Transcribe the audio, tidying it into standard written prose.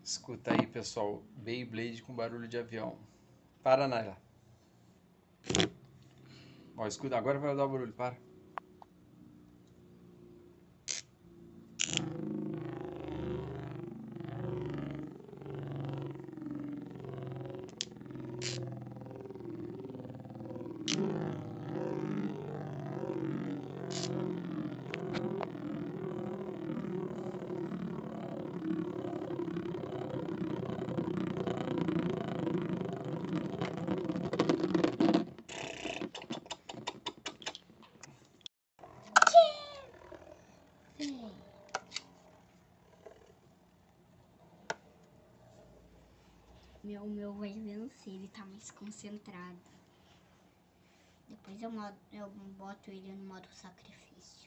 Escuta aí, pessoal. Beyblade com barulho de avião. Para, Naila. Ó, escuta. Agora vai dar o barulho. Para. O meu vai vencer, ele tá mais concentrado. Depois eu boto ele no modo sacrifício.